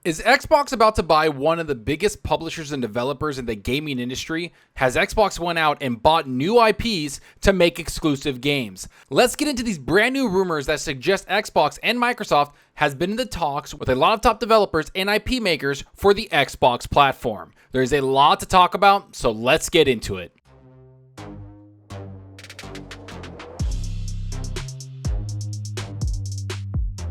Is Xbox about to buy one of the biggest publishers and developers in the gaming industry? Has Xbox went out and bought new IPs to make exclusive games? Let's get into these brand new rumors that suggest Xbox and Microsoft has been in the talks with a lot of top developers and IP makers for the Xbox platform. There's a lot to talk about, so let's get into it.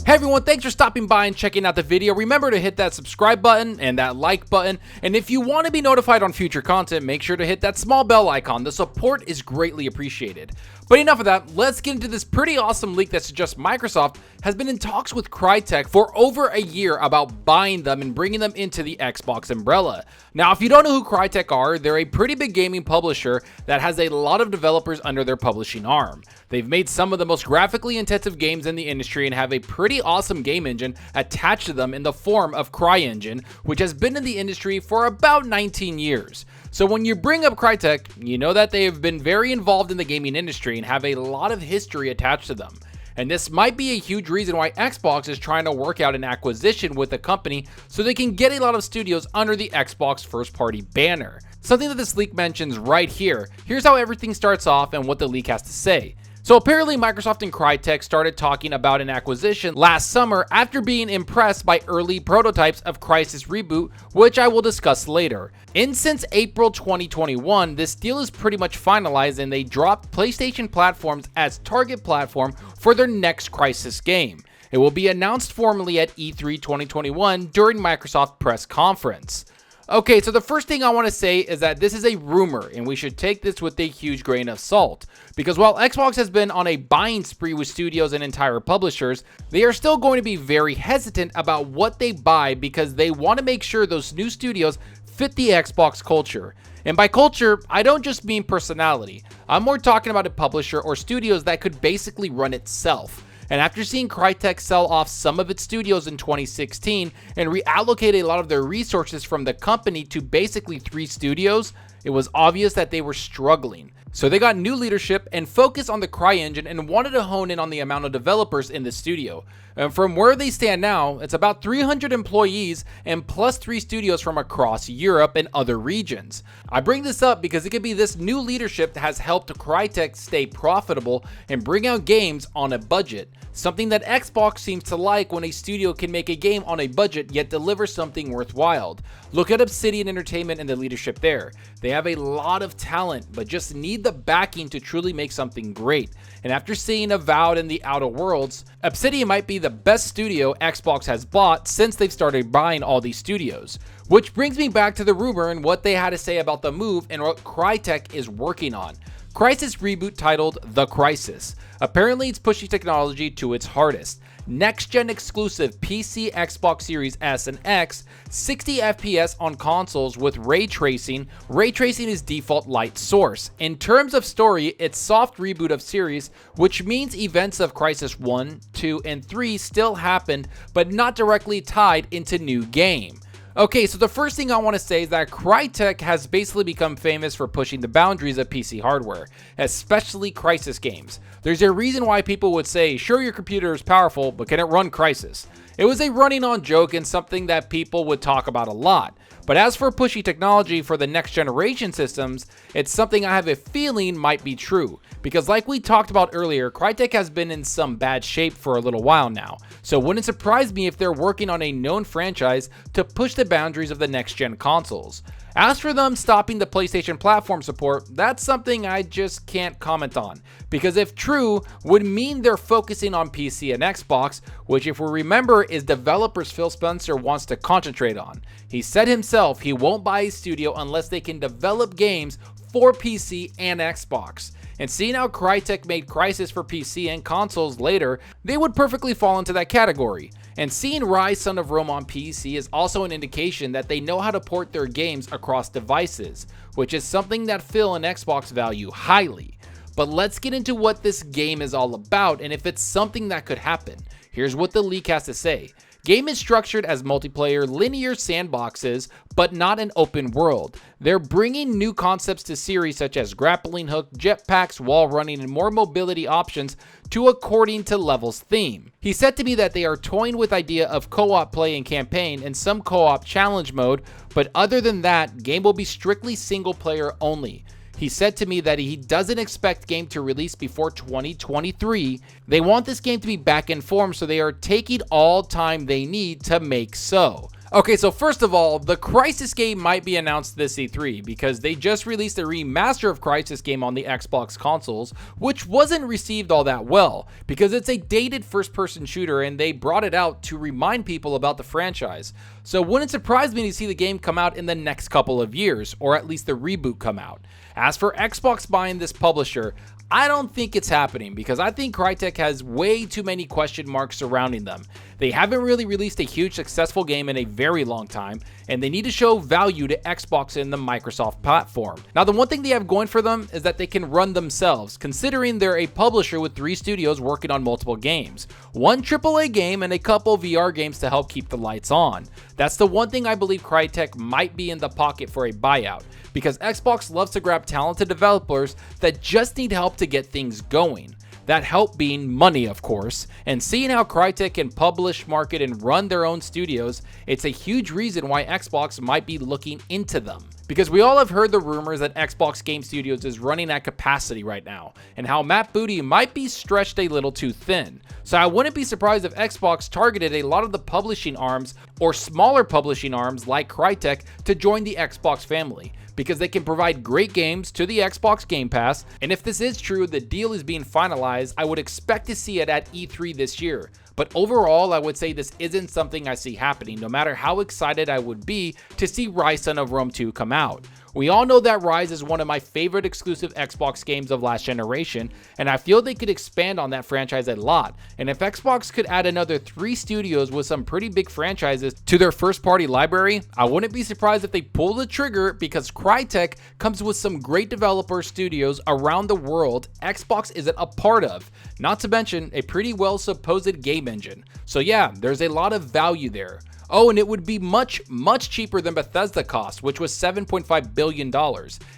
Hey everyone, thanks for stopping by and checking out the video. Remember to hit that subscribe button and that like button. And if you want to be notified on future content, make sure to hit that small bell icon. The support is greatly appreciated. But enough of that, let's get into this pretty awesome leak that suggests Microsoft has been in talks with Crytek for over a year about buying them and bringing them into the Xbox umbrella. Now, if you don't know who Crytek are, they're a pretty big gaming publisher that has a lot of developers under their publishing arm. They've made some of the most graphically intensive games in the industry and have a pretty awesome game engine attached to them in the form of CryEngine, which has been in the industry for about 19 years. So when you bring up Crytek, you know that they have been very involved in the gaming industry and have a lot of history attached to them. And this might be a huge reason why Xbox is trying to work out an acquisition with the company so they can get a lot of studios under the Xbox first-party banner. Something that this leak mentions right here. Here's how everything starts off and what the leak has to say. So apparently Microsoft and Crytek started talking about an acquisition last summer after being impressed by early prototypes of Crysis Reboot, which I will discuss later. And since April 2021, this deal is pretty much finalized and they dropped PlayStation platforms as target platform for their next Crysis game. It will be announced formally at E3 2021 during Microsoft press conference. Okay, so the first thing I want to say is that this is a rumor and we should take this with a huge grain of salt. Because while Xbox has been on a buying spree with studios and entire publishers, they are still going to be very hesitant about what they buy because they want to make sure those new studios fit the Xbox culture. And by culture, I don't just mean personality. I'm more talking about a publisher or studios that could basically run itself. And after seeing Crytek sell off some of its studios in 2016 and reallocate a lot of their resources from the company to basically 3 studios, it was obvious that they were struggling. So they got new leadership and focused on the CryEngine and wanted to hone in on the amount of developers in the studio. And from where they stand now, it's about 300 employees and plus 3 studios from across Europe and other regions. I bring this up because it could be this new leadership that has helped Crytek stay profitable and bring out games on a budget. Something that Xbox seems to like when a studio can make a game on a budget yet deliver something worthwhile. Look at Obsidian Entertainment and the leadership there. They have a lot of talent but just need the backing to truly make something great. And after seeing Avowed and the Outer Worlds, Obsidian might be the best studio Xbox has bought since they've started buying all these studios. Which brings me back to the rumor and what they had to say about the move and what Crytek is working on. Crysis Reboot titled The Crysis. Apparently it's pushing technology to its hardest. Next-gen exclusive PC, Xbox Series S and X, 60 FPS on consoles with ray tracing. Ray tracing is default light source. In terms of story, it's soft reboot of series, which means events of Crysis 1, 2, and 3 still happened, but not directly tied into new game. Okay, so the first thing I want to say is that Crytek has basically become famous for pushing the boundaries of PC hardware, especially Crysis games. There's a reason why people would say, sure, your computer is powerful, but can it run Crysis? It was a running on joke and something that people would talk about a lot. But as for pushing technology for the next generation systems, it's something I have a feeling might be true. Because like we talked about earlier, Crytek has been in some bad shape for a little while now. So it wouldn't surprise me if they're working on a known franchise to push the boundaries of the next gen consoles. As for them stopping the PlayStation platform support, that's something I just can't comment on. Because if true, would mean they're focusing on PC and Xbox, which if we remember is developers Phil Spencer wants to concentrate on. He said himself he won't buy a studio unless they can develop games for PC and Xbox. And seeing how Crytek made Crysis for PC and consoles later, they would perfectly fall into that category. And seeing Ryse Son of Rome on PC is also an indication that they know how to port their games across devices, which is something that Phil and Xbox value highly. But let's get into what this game is all about and if it's something that could happen. Here's what the leak has to say. Game is structured as multiplayer linear sandboxes, but not an open world. They're bringing new concepts to series such as grappling hook, jetpacks, wall running, and more mobility options to according to level's theme. He said to me that they are toying with idea of co-op play and campaign and some co-op challenge mode, but other than that, game will be strictly single player only. He said to me that he doesn't expect game to release before 2023. They want this game to be back in form, so they are taking all time they need to make so. Okay, so first of all, the Crysis game might be announced this E3 because they just released a remaster of Crysis game on the Xbox consoles, which wasn't received all that well because it's a dated first-person shooter and they brought it out to remind people about the franchise. So it wouldn't surprise me to see the game come out in the next couple of years, or at least the reboot come out. As for Xbox buying this publisher, I don't think it's happening because I think Crytek has way too many question marks surrounding them. They haven't really released a huge successful game in a very long time, and they need to show value to Xbox and the Microsoft platform. Now, the one thing they have going for them is that they can run themselves, considering they're a publisher with 3 studios working on multiple games. 1 AAA game and a couple VR games to help keep the lights on. That's the one thing I believe Crytek might be in the pocket for a buyout, because Xbox loves to grab talented developers that just need help to get things going. That help being money, of course, and seeing how Crytek can publish, market, and run their own studios, it's a huge reason why Xbox might be looking into them. Because we all have heard the rumors that Xbox Game Studios is running at capacity right now, and how Matt Booty might be stretched a little too thin. So I wouldn't be surprised if Xbox targeted a lot of the publishing arms or smaller publishing arms like Crytek to join the Xbox family, because they can provide great games to the Xbox Game Pass, and if this is true, the deal is being finalized, I would expect to see it at E3 this year. But overall, I would say this isn't something I see happening, no matter how excited I would be to see Ryse Son of Rome 2 come out. We all know that Ryse is one of my favorite exclusive Xbox games of last generation, and I feel they could expand on that franchise a lot. And if Xbox could add another 3 studios with some pretty big franchises to their first-party library, I wouldn't be surprised if they pull the trigger, because Crytek comes with some great developer studios around the world Xbox isn't a part of, not to mention a pretty well supposed game engine. So yeah, there's a lot of value there. Oh, and it would be much cheaper than Bethesda cost, which was $7.5 billion.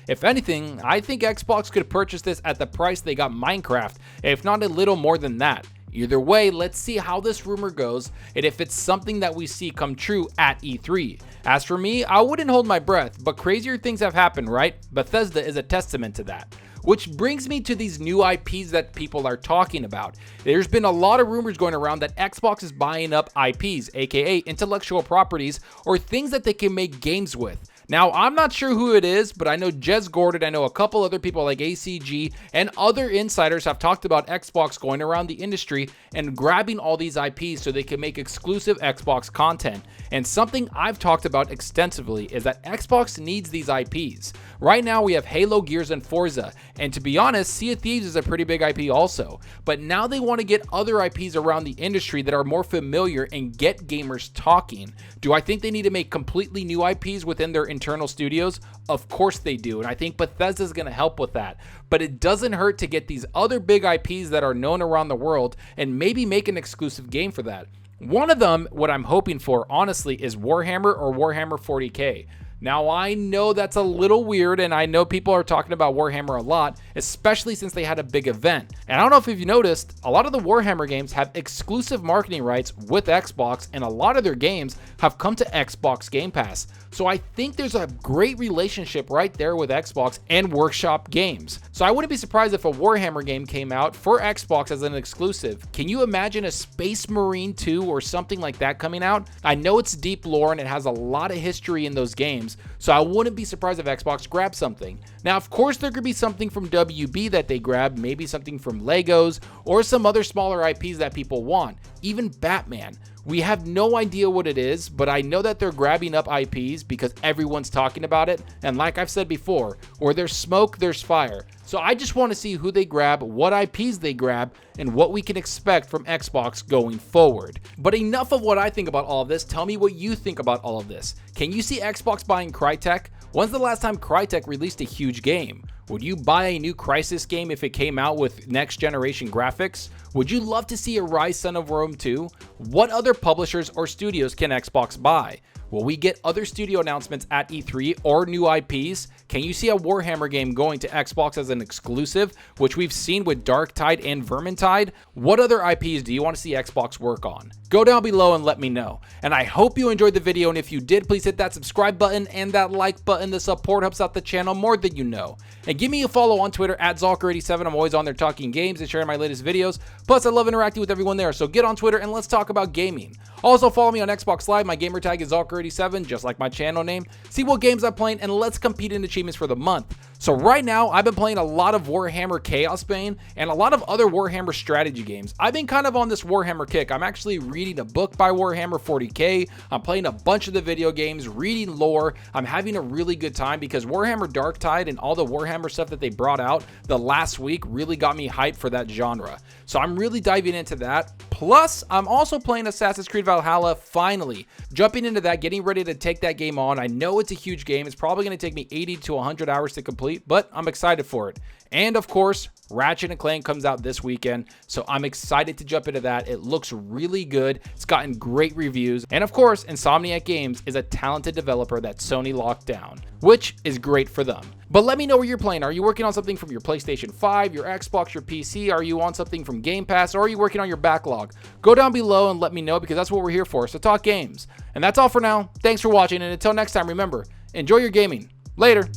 If anything, I think Xbox could purchase this at the price they got Minecraft, if not a little more than that. Either way, let's see how this rumor goes and if it's something that we see come true at E3. As for me, I wouldn't hold my breath, but crazier things have happened, right? Bethesda is a testament to that. Which brings me to these new IPs that people are talking about. There's been a lot of rumors going around that Xbox is buying up IPs, aka intellectual properties, or things that they can make games with. Now, I'm not sure who it is, but I know Jez Gordon, I know a couple other people like ACG, and other insiders have talked about Xbox going around the industry and grabbing all these IPs so they can make exclusive Xbox content. And something I've talked about extensively is that Xbox needs these IPs. Right now, we have Halo, Gears, and Forza, and to be honest, Sea of Thieves is a pretty big IP also. But now they want to get other IPs around the industry that are more familiar and get gamers talking. Do I think they need to make completely new IPs within their internal studios? Of course they do, and I think Bethesda is going to help with that. But it doesn't hurt to get these other big IPs that are known around the world and maybe make an exclusive game for that. One of them, what I'm hoping for, honestly, is Warhammer or Warhammer 40k. Now, I know that's a little weird, and I know people are talking about Warhammer a lot, especially since they had a big event. And I don't know if you've noticed, a lot of the Warhammer games have exclusive marketing rights with Xbox, and a lot of their games have come to Xbox Game Pass. So I think there's a great relationship right there with Xbox and Workshop Games. So I wouldn't be surprised if a Warhammer game came out for Xbox as an exclusive. Can you imagine a Space Marine 2 or something like that coming out? I know it's deep lore and it has a lot of history in those games, so I wouldn't be surprised if Xbox grabs something. Now, of course, there could be something from WB that they grab, maybe something from Legos, or some other smaller IPs that people want. Even Batman. We have no idea what it is, but I know that they're grabbing up IPs because everyone's talking about it, and like I've said before, where there's smoke, there's fire. So I just want to see who they grab, what IPs they grab, and what we can expect from Xbox going forward. But enough of what I think about all of this. Tell me what you think about all of this. Can you see Xbox buying Crytek? When's the last time Crytek released a huge game? Would you buy a new Crysis game if it came out with next generation graphics? Would you love to see a Ryse Son of Rome 2? What other publishers or studios can Xbox buy? Will we get other studio announcements at E3 or new IPs? Can you see a Warhammer game going to Xbox as an exclusive, which we've seen with Darktide and Vermintide? What other IPs do you want to see Xbox work on? Go down below and let me know. And I hope you enjoyed the video, and if you did, please hit that subscribe button and that like button. The support helps out the channel more than you know. And give me a follow on Twitter at Zalker87. I'm always on there talking games and sharing my latest videos. Plus, I love interacting with everyone there, so get on Twitter and let's talk about gaming. Also, follow me on Xbox Live. My gamertag is Zalker87, just like my channel name. See what games I'm playing, and let's compete in achievements for the month. So right now, I've been playing a lot of Warhammer Chaos Bane and a lot of other Warhammer strategy games. I've been kind of on this Warhammer kick. I'm actually reading a book by Warhammer 40k. I'm playing a bunch of the video games, reading lore. I'm having a really good time because Warhammer Darktide and all the Warhammer stuff that they brought out the last week really got me hyped for that genre. So I'm really diving into that. Plus, I'm also playing Assassin's Creed Valhalla, finally. Jumping into that, getting ready to take that game on. I know it's a huge game. It's probably going to take me 80 to 100 hours to complete, but I'm excited for it. And of course, Ratchet & Clank comes out this weekend, so I'm excited to jump into that. It looks really good. It's gotten great reviews. And of course, Insomniac Games is a talented developer that Sony locked down, which is great for them. But let me know where you're playing. Are you working on something from your PlayStation 5, your Xbox, your PC? Are you on something from Game Pass, or are you working on your backlog? Go down below and let me know, because that's what we're here for, so talk games. And that's all for now. Thanks for watching, and until next time, remember, enjoy your gaming. Later.